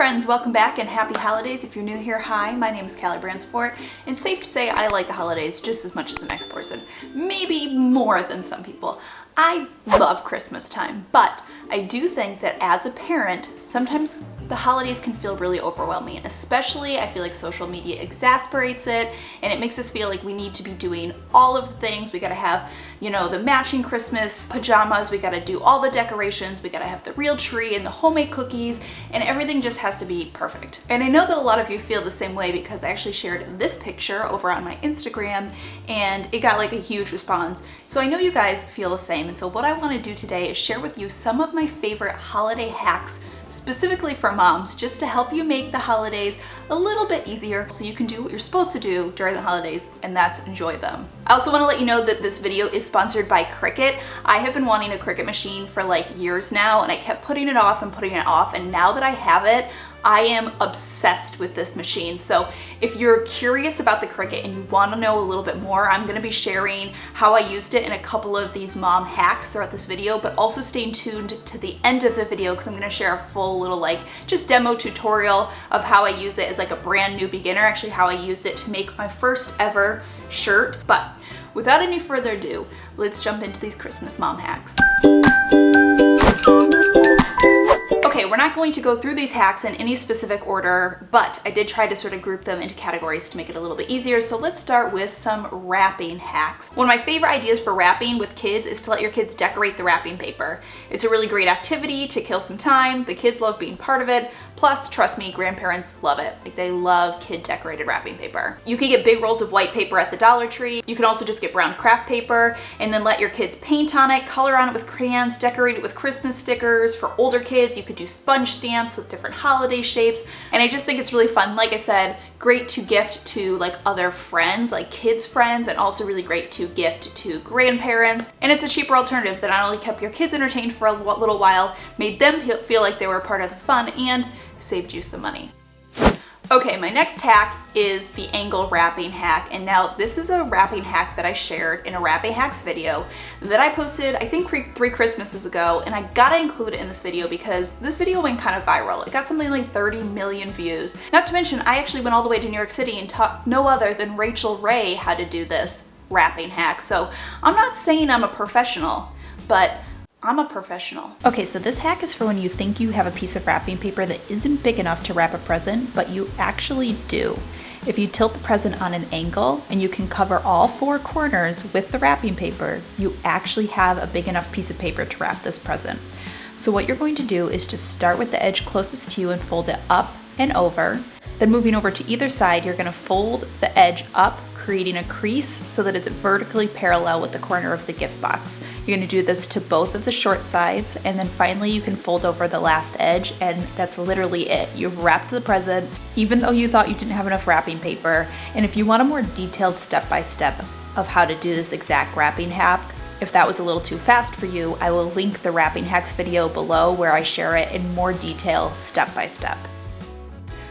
friends, welcome back and happy holidays. If you're new here, hi, my name is Callie Bransford, and safe to say I like the holidays just as much as the next person, maybe more than some people. I love Christmas time, but I do think that as a parent, sometimes the holidays can feel really overwhelming, especially I feel like social media exasperates it and it makes us feel like we need to be doing all of the things. We gotta have, the matching Christmas pajamas, we gotta do all the decorations, we gotta have the real tree and the homemade cookies, and everything just has to be perfect. And I know that a lot of you feel the same way because I actually shared this picture over on my Instagram and it got like a huge response. So I know you guys feel the same. And so what I wanna do today is share with you some of my favorite holiday hacks specifically for moms, just to help you make the holidays a little bit easier so you can do what you're supposed to do during the holidays, and that's enjoy them. I also want to let you know that this video is sponsored by Cricut. I have been wanting a Cricut machine for like years now, and I kept putting it off, and now that I have it, I am obsessed with this machine. So if you're curious about the Cricut and you want to know a little bit more, I'm going to be sharing how I used it in a couple of these mom hacks throughout this video, but also stay tuned to the end of the video because I'm going to share a full little just demo tutorial of how I use it as like a brand new beginner, actually how I used it to make my first ever shirt. But without any further ado, let's jump into these Christmas mom hacks. Okay, we're not going to go through these hacks in any specific order, but I did try to sort of group them into categories to make it a little bit easier. So let's start with some wrapping hacks. One of my favorite ideas for wrapping with kids is to let your kids decorate the wrapping paper. It's a really great activity to kill some time. The kids love being part of it. Plus, trust me, grandparents love it. Like, they love kid decorated wrapping paper. You can get big rolls of white paper at the Dollar Tree. You can also just get brown craft paper and then let your kids paint on it, color on it with crayons, decorate it with Christmas stickers. For older kids, you could do sponge stamps with different holiday shapes. And I just think it's really fun. Like I said, great to gift to like other friends, like kids' friends, and also really great to gift to grandparents. And it's a cheaper alternative that not only kept your kids entertained for a little while, made them feel like they were a part of the fun, and saved you some money. Okay, my next hack is the angle wrapping hack. And now this is a wrapping hack that I shared in a wrapping hacks video that I posted, I think 3 Christmases ago, and I gotta include it in this video because this video went kind of viral. It got something like 30 million views. Not to mention, I actually went all the way to New York City and taught no other than Rachel Ray how to do this wrapping hack. So I'm not saying I'm a professional, but I'm a professional. Okay, so this hack is for when you think you have a piece of wrapping paper that isn't big enough to wrap a present, but you actually do. If you tilt the present on an angle and you can cover all 4 corners with the wrapping paper, you actually have a big enough piece of paper to wrap this present. So what you're going to do is just start with the edge closest to you and fold it up and over. Then moving over to either side, you're going to fold the edge up, creating a crease so that it's vertically parallel with the corner of the gift box. You're going to do this to both of the short sides, and then finally you can fold over the last edge, and that's literally it. You've wrapped the present, even though you thought you didn't have enough wrapping paper. And if you want a more detailed step-by-step of how to do this exact wrapping hack, if that was a little too fast for you, I will link the wrapping hacks video below where I share it in more detail step-by-step.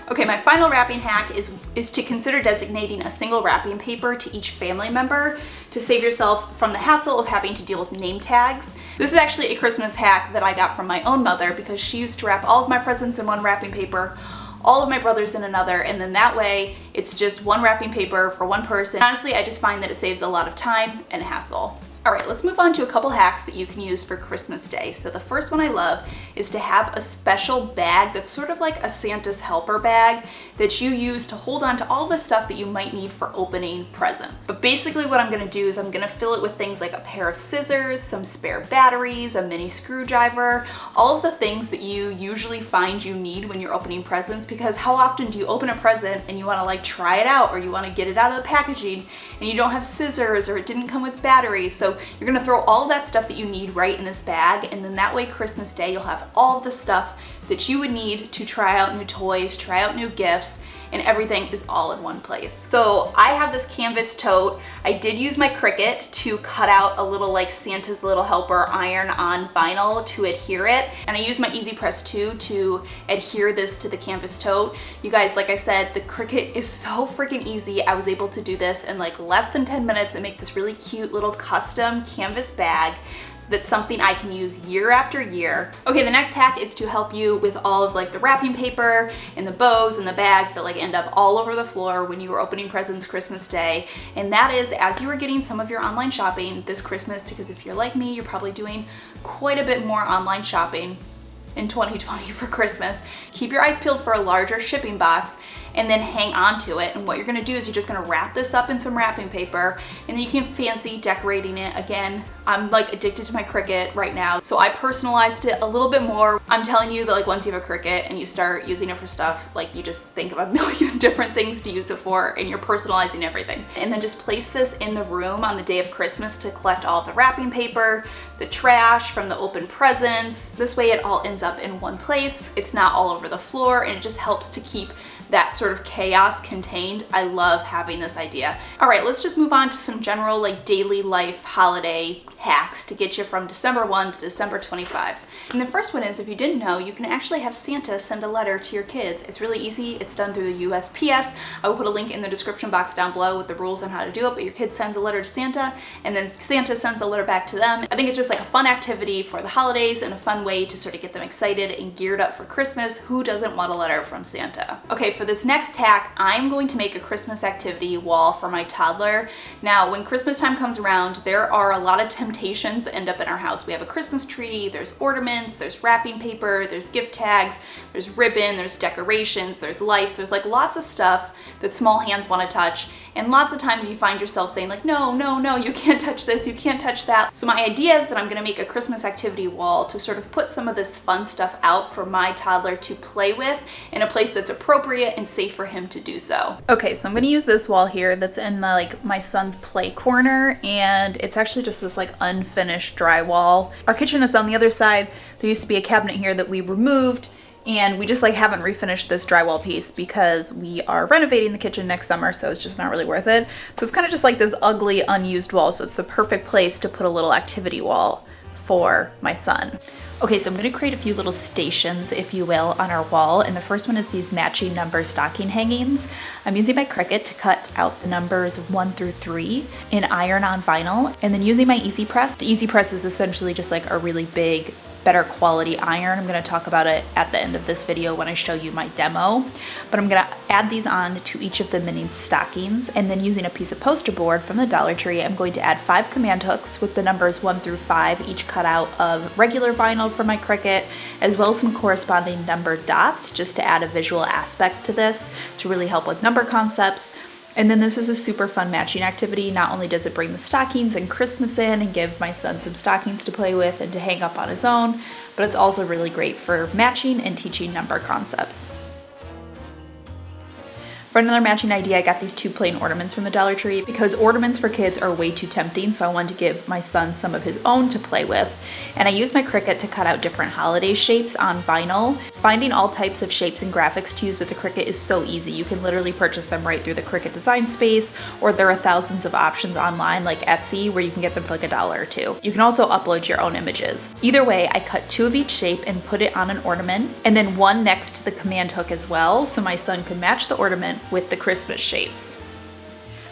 Okay, my final wrapping hack is to consider designating a single wrapping paper to each family member to save yourself from the hassle of having to deal with name tags. This is actually a Christmas hack that I got from my own mother because she used to wrap all of my presents in one wrapping paper, all of my brothers in another, and then that way it's just one wrapping paper for one person. Honestly, I just find that it saves a lot of time and hassle. All right, let's move on to a couple hacks that you can use for Christmas Day. So the first one I love is to have a special bag that's sort of like a Santa's helper bag that you use to hold on to all the stuff that you might need for opening presents. But basically what I'm gonna do is I'm gonna fill it with things like a pair of scissors, some spare batteries, a mini screwdriver, all of the things that you usually find you need when you're opening presents, because how often do you open a present and you wanna like try it out or you wanna get it out of the packaging and you don't have scissors or it didn't come with batteries. So you're gonna throw all of that stuff that you need right in this bag, and then that way Christmas Day you'll have all of the stuff that you would need to try out new toys, try out new gifts, and everything is all in one place. So I have this canvas tote. I did use my Cricut to cut out a little like Santa's little helper iron on vinyl to adhere it. And I used my Easy Press 2 to adhere this to the canvas tote. You guys, like I said, the Cricut is so freaking easy. I was able to do this in like less than 10 minutes and make this really cute little custom canvas bag that's something I can use year after year. Okay, the next hack is to help you with all of like the wrapping paper and the bows and the bags that like end up all over the floor when you were opening presents Christmas Day. And that is as you were getting some of your online shopping this Christmas, because if you're like me, you're probably doing quite a bit more online shopping in 2020 for Christmas. Keep your eyes peeled for a larger shipping box and then hang on to it. And what you're gonna do is you're just gonna wrap this up in some wrapping paper, and then you can fancy decorating it. Again, I'm like addicted to my Cricut right now, so I personalized it a little bit more. I'm telling you that like once you have a Cricut and you start using it for stuff, like you just think of a million different things to use it for, and you're personalizing everything. And then just place this in the room on the day of Christmas to collect all of the wrapping paper, the trash from the open presents. This way it all ends up in one place. It's not all over the floor, and it just helps to keep that sort of chaos contained. I love having this idea. All right, let's just move on to some general like daily life holiday hacks to get you from December 1 to December 25. And the first one is, if you didn't know, you can actually have Santa send a letter to your kids. It's really easy. It's done through the USPS. I will put a link in the description box down below with the rules on how to do it, but your kid sends a letter to Santa and then Santa sends a letter back to them. I think it's just like a fun activity for the holidays and a fun way to sort of get them excited and geared up for Christmas. Who doesn't want a letter from Santa? Okay, for this next hack, I'm going to make a Christmas activity wall for my toddler. Now, when Christmas time comes around, there are a lot of temptations that end up in our house. We have a Christmas tree, there's ornaments, there's wrapping paper, there's gift tags, there's ribbon, there's decorations, there's lights, there's like lots of stuff that small hands want to touch. And lots of times you find yourself saying like, no, no, no, you can't touch this, you can't touch that. So my idea is that I'm gonna make a Christmas activity wall to sort of put some of this fun stuff out for my toddler to play with in a place that's appropriate and safe for him to do so. Okay, so I'm gonna use this wall here that's in my son's play corner, and it's actually just this like unfinished drywall. Our kitchen is on the other side. There used to be a cabinet here that we removed, and we just like haven't refinished this drywall piece because we are renovating the kitchen next summer, so it's just not really worth it. So it's kind of just like this ugly unused wall, so it's the perfect place to put a little activity wall for my son. Okay, so I'm gonna create a few little stations, if you will, on our wall, and the first one is these matching number stocking hangings. I'm using my Cricut to cut out the numbers 1 through 3 in iron on vinyl, and then using my Easy Press. The Easy Press is essentially just like a really big, better quality iron. I'm gonna talk about it at the end of this video when I show you my demo, but I'm gonna add these on to each of the mini stockings, and then using a piece of poster board from the Dollar Tree, I'm going to add 5 command hooks with the numbers 1 through 5, each cut out of regular vinyl from my Cricut, as well as some corresponding number dots just to add a visual aspect to this to really help with number concepts. And then this is a super fun matching activity. Not only does it bring the stockings and Christmas in and give my son some stockings to play with and to hang up on his own, but it's also really great for matching and teaching number concepts. For another matching idea, I got these 2 plain ornaments from the Dollar Tree because ornaments for kids are way too tempting, so I wanted to give my son some of his own to play with. And I used my Cricut to cut out different holiday shapes on vinyl. Finding all types of shapes and graphics to use with the Cricut is so easy. You can literally purchase them right through the Cricut design space, or there are thousands of options online like Etsy where you can get them for like $1 or $2. You can also upload your own images. Either way, I cut 2 of each shape and put it on an ornament, and then 1 next to the command hook as well, so my son could match the ornament with the Christmas shapes.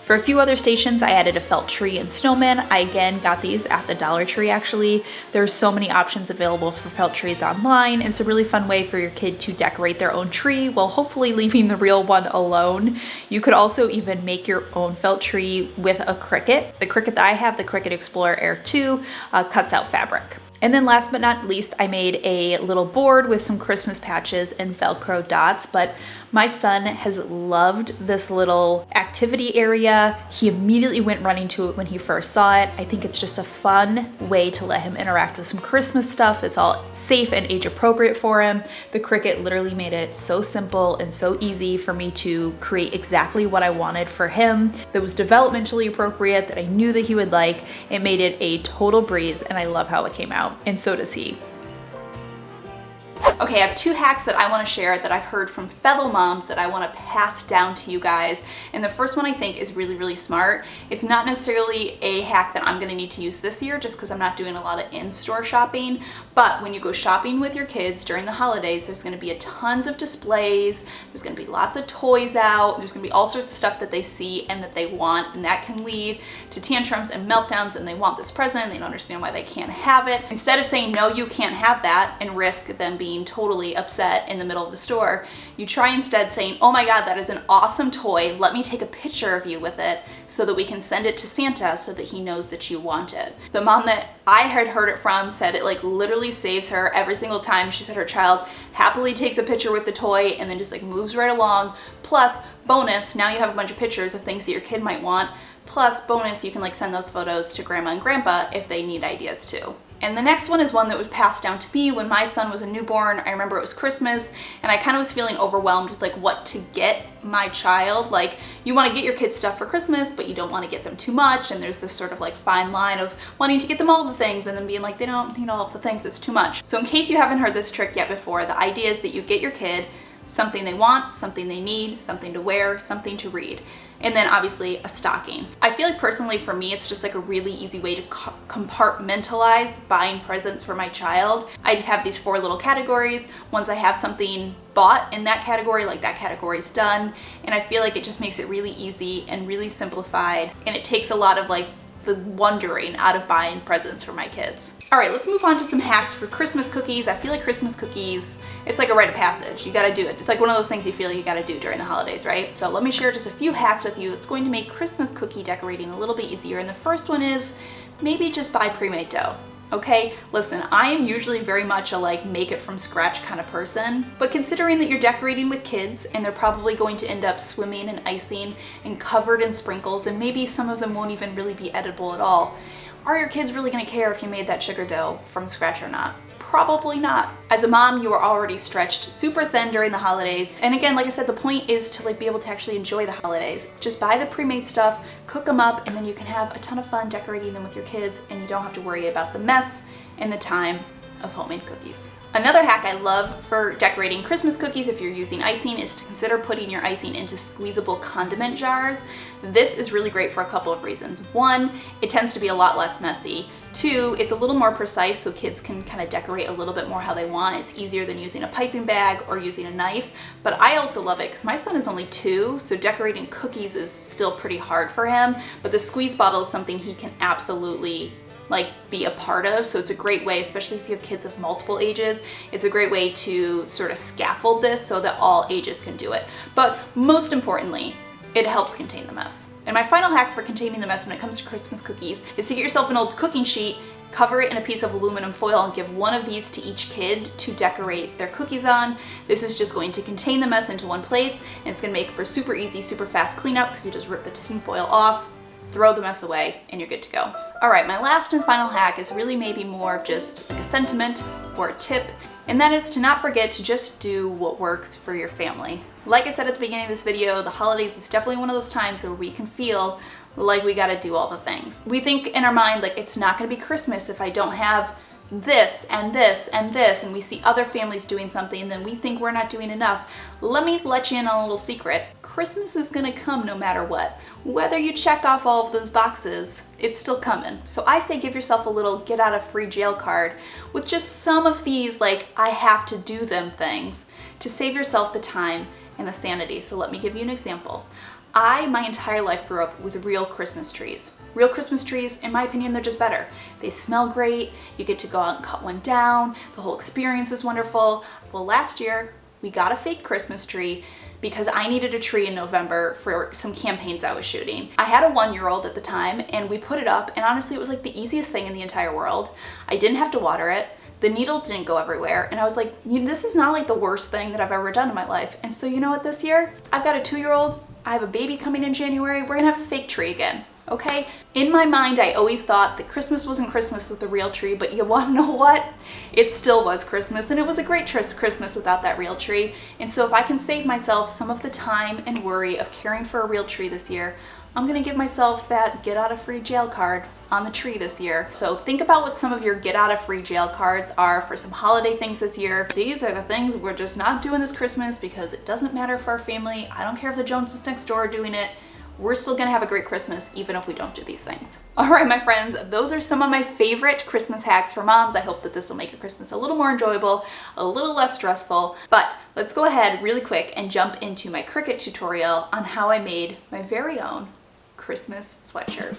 For a few other stations, I added a felt tree and snowman. I again got these at the Dollar Tree actually. There's so many options available for felt trees online, and it's a really fun way for your kid to decorate their own tree while hopefully leaving the real one alone. You could also even make your own felt tree with a Cricut. The Cricut that I have, the Cricut Explore Air 2, cuts out fabric. And then last but not least, I made a little board with some Christmas patches and Velcro dots, but my son has loved this little activity area. He immediately went running to it when he first saw it. I think it's just a fun way to let him interact with some Christmas stuff that's all safe and age appropriate for him. The Cricut literally made it so simple and so easy for me to create exactly what I wanted for him that was developmentally appropriate, that I knew that he would like. It made it a total breeze, and I love how it came out, and so does he. Okay, I have 2 hacks that I want to share that I've heard from fellow moms that I want to pass down to you guys. And the first one I think is really, really smart. It's not necessarily a hack that I'm going to need to use this year just because I'm not doing a lot of in-store shopping. But when you go shopping with your kids during the holidays, there's going to be tons of displays. There's going to be lots of toys out. There's going to be all sorts of stuff that they see and that they want. And that can lead to tantrums and meltdowns, and they want this present and they don't understand why they can't have it. Instead of saying, no, you can't have that, and risk them being totally upset in the middle of the store, you try instead saying, oh my God, that is an awesome toy. Let me take a picture of you with it so that we can send it to Santa so that he knows that you want it. The mom that I had heard it from said it like literally saves her every single time. She said her child happily takes a picture with the toy and then just like moves right along. Plus, bonus, now you have a bunch of pictures of things that your kid might want. Plus, bonus, you can like send those photos to grandma and grandpa if they need ideas too. And the next one is one that was passed down to me when my son was a newborn. I remember it was Christmas and I kind of was feeling overwhelmed with like what to get my child. Like, you want to get your kids stuff for Christmas, but you don't want to get them too much. And there's this sort of like fine line of wanting to get them all the things and then being like, they don't need all of the things, it's too much. So in case you haven't heard this trick yet before, the idea is that you get your kid something they want, something they need, something to wear, something to read. And then obviously a stocking. I feel like personally for me, it's just like a really easy way to compartmentalize buying presents for my child. I just have these 4 little categories. Once I have something bought in that category, like that category's done. And I feel like it just makes it really easy and really simplified. And it takes a lot of like the wondering out of buying presents for my kids. All right, let's move on to some hacks for Christmas cookies. I feel like Christmas cookies, it's like a rite of passage. You gotta do it. It's like one of those things you feel like you gotta do during the holidays, right? So let me share just a few hacks with you that's going to make Christmas cookie decorating a little bit easier. And the first one is maybe just buy pre-made dough. Okay, listen, I am usually very much a like make it from scratch kind of person, but considering that you're decorating with kids and they're probably going to end up swimming in icing and covered in sprinkles, and maybe some of them won't even really be edible at all, are your kids really gonna care if you made that sugar dough from scratch or not? Probably not. As a mom, you are already stretched super thin during the holidays. And again, like I said, the point is to like be able to actually enjoy the holidays. Just buy the pre-made stuff, cook them up, and then you can have a ton of fun decorating them with your kids, and you don't have to worry about the mess and the time of homemade cookies. Another hack I love for decorating Christmas cookies if you're using icing is to consider putting your icing into squeezable condiment jars. This is really great for a couple of reasons. 1, it tends to be a lot less messy. 2, it's a little more precise so kids can kind of decorate a little bit more how they want. It's easier than using a piping bag or using a knife. But I also love it because my son is only 2, so decorating cookies is still pretty hard for him. But the squeeze bottle is something he can absolutely like be a part of. So it's a great way, especially if you have kids of multiple ages, it's a great way to sort of scaffold this so that all ages can do it. But most importantly, it helps contain the mess. And my final hack for containing the mess when it comes to Christmas cookies is to get yourself an old cooking sheet, cover it in a piece of aluminum foil, and give one of these to each kid to decorate their cookies on. This is just going to contain the mess into one place, and it's gonna make for super easy, super fast cleanup because you just rip the tin foil off, throw the mess away, and you're good to go. All right, my last and final hack is really maybe more of just like a sentiment or a tip, and that is to not forget to just do what works for your family. Like I said at the beginning of this video, the holidays is definitely one of those times where we can feel like we gotta do all the things. We think in our mind like it's not gonna be Christmas if I don't have this and this and this, and we see other families doing something and then we think we're not doing enough. Let me let you in on a little secret. Christmas is gonna come no matter what. Whether you check off all of those boxes, it's still coming. So I say give yourself a little get out of free jail card with just some of these like I have to do them things to save yourself the time and the sanity. So let me give you an example. I, my entire life, grew up with real Christmas trees. Real Christmas trees, in my opinion, they're just better. They smell great, you get to go out and cut one down, the whole experience is wonderful. Well, last year, we got a fake Christmas tree because I needed a tree in November for some campaigns I was shooting. I had a 1-year-old at the time, and we put it up, and honestly, it was like the easiest thing in the entire world. I didn't have to water it. The needles didn't go everywhere, and I was like, this is not like the worst thing that I've ever done in my life. And so you know what, this year, I've got a 2-year-old, I have a baby coming in January, we're gonna have a fake tree again, okay? In my mind, I always thought that Christmas wasn't Christmas with a real tree, but you wanna know what? It still was Christmas, and it was a great Christmas without that real tree. And so if I can save myself some of the time and worry of caring for a real tree this year, I'm gonna give myself that get out of free jail card on the tree this year. So think about what some of your get out of free jail cards are for some holiday things this year. These are the things we're just not doing this Christmas because it doesn't matter for our family. I don't care if the Joneses next door are doing it. We're still gonna have a great Christmas even if we don't do these things. All right, my friends, those are some of my favorite Christmas hacks for moms. I hope that this will make your Christmas a little more enjoyable, a little less stressful. But let's go ahead really quick and jump into my Cricut tutorial on how I made my very own Christmas sweatshirt.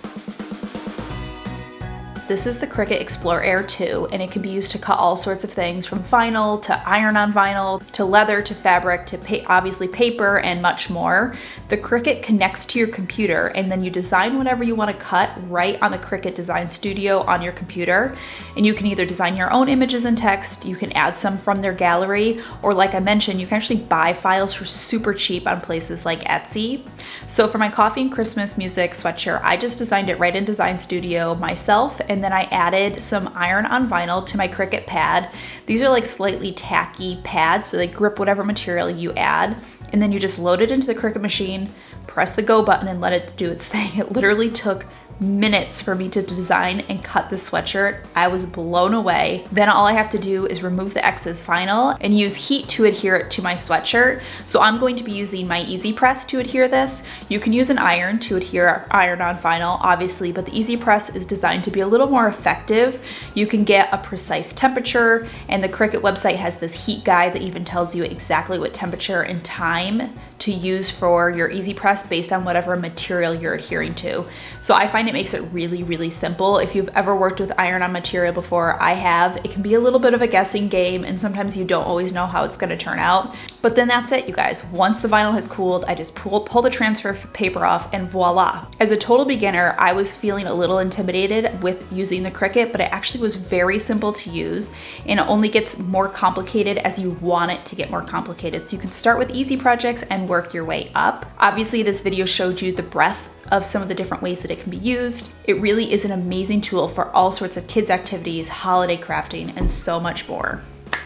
This is the Cricut Explore Air 2, and it can be used to cut all sorts of things from vinyl to iron on vinyl to leather to fabric to obviously paper and much more. The Cricut connects to your computer, and then you design whatever you want to cut right on the Cricut Design Studio on your computer. And you can either design your own images and text, you can add some from their gallery, or like I mentioned, you can actually buy files for super cheap on places like Etsy. So for my Coffee and Christmas Music sweatshirt, I just designed it right in Design Studio myself, and then I added some iron on vinyl to my Cricut pad. These are like slightly tacky pads, so they grip whatever material you add. And then you just load it into the Cricut machine, press the go button and let it do its thing. It literally took minutes for me to design and cut this sweatshirt. I was blown away. Then all I have to do is remove the excess vinyl and use heat to adhere it to my sweatshirt. So I'm going to be using my Easy Press to adhere this. You can use an iron to adhere iron on vinyl, obviously, but the Easy Press is designed to be a little more effective. You can get a precise temperature, and the Cricut website has this heat guide that even tells you exactly what temperature and time to use for your Easy Press based on whatever material you're adhering to. So I find it makes it really, really simple. If you've ever worked with iron on material before, I have. It can be a little bit of a guessing game, and sometimes you don't always know how it's gonna turn out. But then that's it, you guys. Once the vinyl has cooled, I just pull the transfer paper off and voila. As a total beginner, I was feeling a little intimidated with using the Cricut, but it actually was very simple to use, and it only gets more complicated as you want it to get more complicated. So you can start with easy projects and work your way up. Obviously, this video showed you the breadth of some of the different ways that it can be used. It really is an amazing tool for all sorts of kids activities, holiday crafting, and so much more.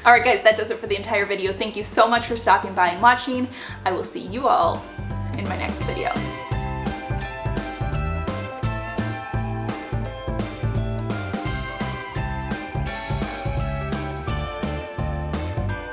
All right, guys, that does it for the entire video. Thank you so much for stopping by and watching. I will see you all in my next video.